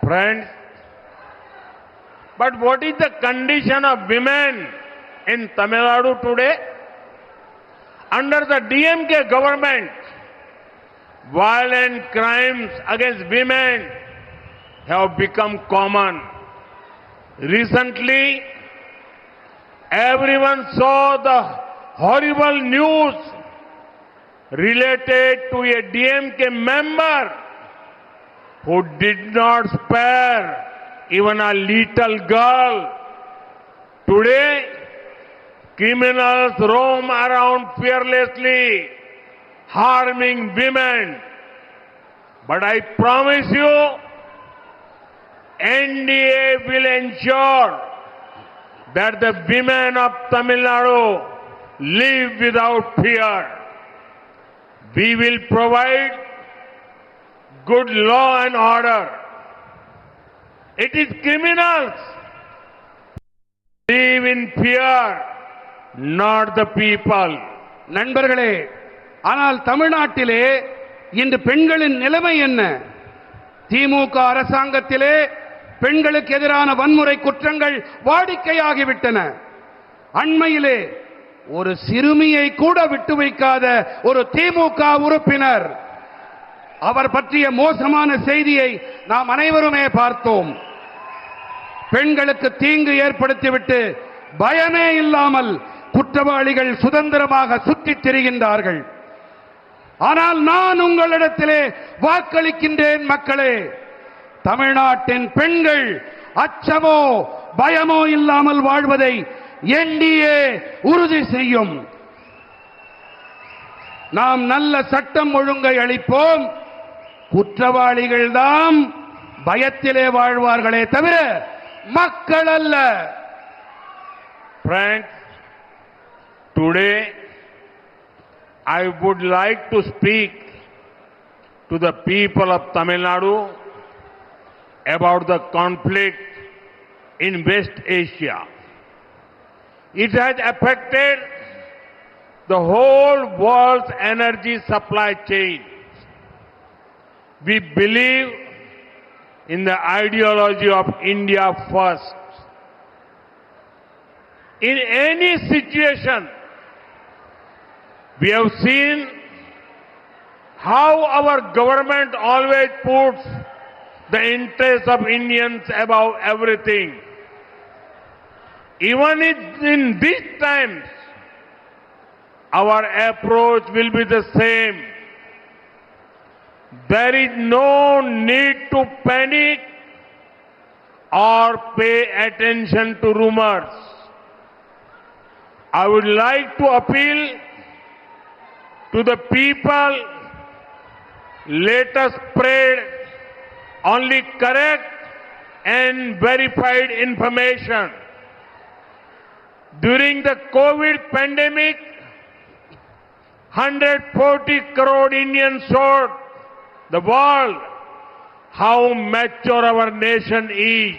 Friends, but what is the condition of women in Tamil Nadu today? Under the DMK government, violent crimes against women have become common. Recently, everyone saw the horrible news related to a DMK member who did not spare even a little girl. Today, criminals roam around fearlessly, harming women. But I promise you, NDA will ensure that the women of Tamil Nadu live without fear. We will provide good law and order. It is criminals who live in fear, not the people. நண்பர்களே, ஆனால் தமிழ்நாட்டிலே இன்று பெண்களின் நிலைமை என்ன? திமுக அரசாங்கத்திலே பெண்களுக்கு எதிரான வன்முறை குற்றங்கள் வாடிக்கையாகிவிட்டன. அண்மையிலே ஒரு சிறுமியை கூட விட்டு வைக்காத ஒரு திமுக உறுப்பினர், அவர் பற்றிய மோசமான செய்தியை நாம் அனைவருமே பார்த்தோம். பெண்களுக்கு தீங்கு ஏற்படுத்திவிட்டு பயமே இல்லாமல் குற்றவாளிகள் சுதந்திரமாக சுற்றித் திரிகின்றார்கள். ஆனால் நான் உங்களிடத்திலே வாக்களிக்கின்றேன் மக்களே, தமிழ்நாட்டின் பெண்கள் அச்சமோ பயமோ இல்லாமல் வாழ்வதை என்டிஏ உறுதி செய்யும். நாம் நல்ல சட்டம் ஒழுங்கை அளிப்போம். குற்றவாளிகள் தான் பயத்திலே வாழ்வார்களே தவிர மக்கள் அல்ல. Friends, today I would like to speak to the people of Tamil Nadu about the conflict in West Asia. It has affected the whole world's energy supply chain. We believe in the ideology of India first. In any situation, we have seen how our government always puts the interests of Indians above everything. Even in these times, our approach will be the same. There is no need to panic or pay attention to rumors. I would like to appeal to the people, let us spread only correct and verified information. During the COVID pandemic, 140 crore Indians showed the world how mature our nation is.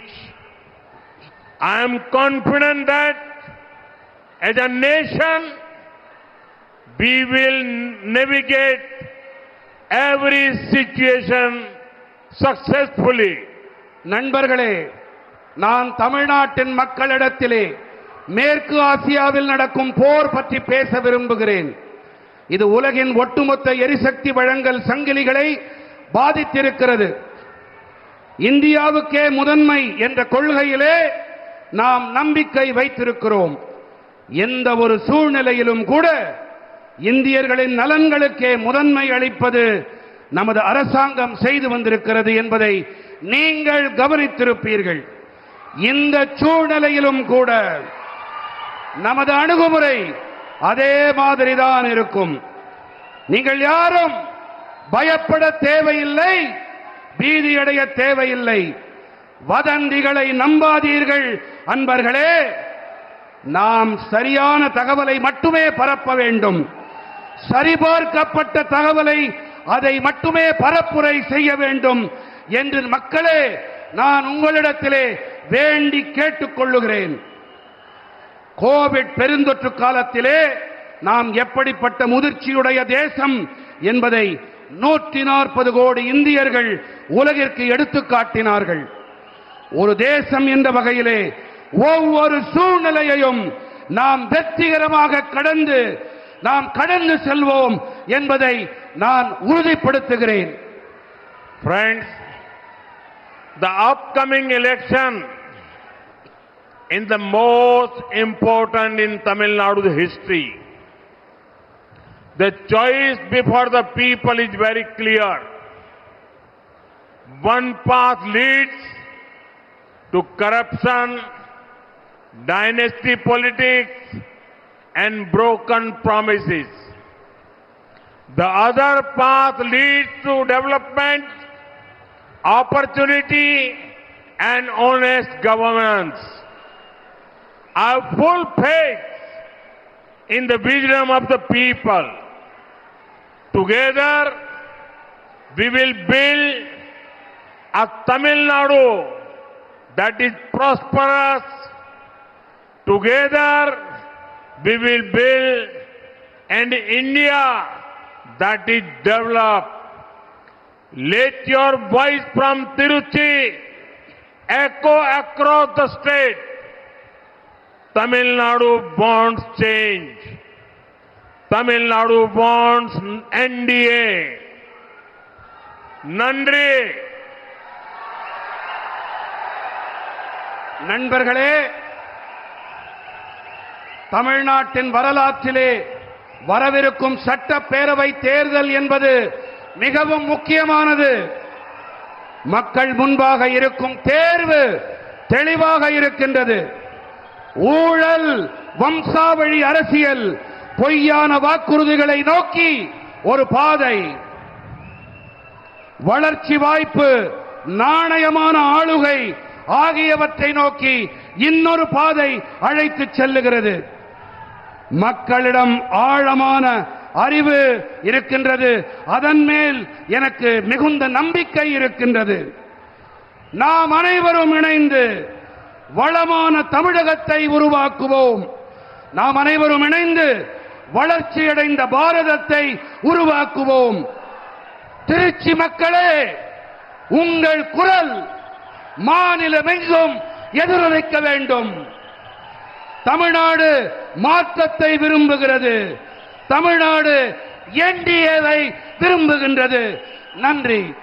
I am confident that as a nation, we will navigate every situation successfully. நண்பர்களே, நான் தமிழ்நாட்டின் மக்களிடத்திலே மேற்கு ஆசியாவில் நடக்கும் போர் பற்றி பேச விரும்புகிறேன். இது உலகின் ஒட்டுமொத்த எரிசக்தி வழங்கல் சங்கிலிகளை பாதித்திருக்கிறது. இந்தியாவுக்கே முதன்மை என்ற கொள்கையிலே நாம் நம்பிக்கை வைத்திருக்கிறோம். எந்த ஒரு சூழ்நிலையிலும் கூட இந்தியர்களின் நலன்களுக்கே முதன்மை அளிப்பது நமது அரசாங்கம் செய்து வந்திருக்கிறது என்பதை நீங்கள் கவனித்திருப்பீர்கள். இந்த சூழ்நிலையிலும் கூட நமது அணுகுமுறை அதே மாதிரிதான் இருக்கும். நீங்கள் யாரும் பயப்பட தேவையில்லை, பீதியடைய தேவையில்லை. வதந்திகளை நம்பாதீர்கள் அன்பர்களே. நாம் சரியான தகவலை மட்டுமே பரப்ப வேண்டும். சரிபார்க்கப்பட்ட தகவலை அதை மட்டுமே பரப்புரை செய்ய வேண்டும் என்று மக்களே நான் உங்களிடத்திலே வேண்டி கேட்டுக்கொள்ளுகிறேன். கோவிட் பெருந்தொற்று காலத்திலே நாம் எப்படிப்பட்ட முதிர்ச்சியுடைய தேசம் என்பதை 140 கோடி இந்தியர்கள் உலகிற்கு எடுத்துக் காட்டினார்கள். ஒரு தேசம் என்ற வகையிலே ஒவ்வொரு சூழ்நிலையையும் நாம் வெற்றிகரமாக கடந்து செல்வோம் என்பதை நான் உறுதிப்படுத்துகிறேன். Friends, the upcoming election is the most important in Tamil Nadu's history. The choice before the people is very clear. One path leads to corruption, dynasty politics, and broken promises. The other path leads to development, opportunity, and honest governance. I have full faith in the wisdom of the people. Together, we will build a Tamil Nadu that is prosperous. Together, we will build an India that is developed. Let your voice from Tiruchi echo across the state. Tamil Nadu wants change. Tamil Nadu wants NDA. Nandri. நண்பர்களே, தமிழ்நாட்டின் வரலாற்றிலே வரவிருக்கும் சட்டப்பேரவை தேர்தல் என்பது மிகவும் முக்கியமானது. மக்கள் முன்பாக இருக்கும் தேர்வு தெளிவாக இருக்கின்றது. ஊழல், வம்சாவழி அரசியல், பொய்யான வாக்குறுதிகளை நோக்கி ஒரு பாதை, வளர்ச்சி வாய்ப்பு, நாணயமான ஆளுகை ஆகியவற்றை நோக்கி இன்னொரு பாதை அழைத்துச் செல்லுகிறது. மக்களிடம் ஆழமான அறிவு இருக்கின்றது. அதன் மேல் எனக்கு மிகுந்த நம்பிக்கை இருக்கின்றது. நாம் அனைவரும் இணைந்து வளமான தமிழகத்தை உருவாக்குவோம். நாம் அனைவரும் இணைந்து வளர்ச்சியடைந்த பாரதத்தை உருவாக்குவோம். திருச்சி மக்களே, உங்கள் குரல் மாநிலமெங்கும் எதிரொலிக்க வேண்டும். தமிழ்நாடு மாற்றத்தை விரும்புகிறது. தமிழ்நாடு என்டிஏவை விரும்புகின்றது. நன்றி.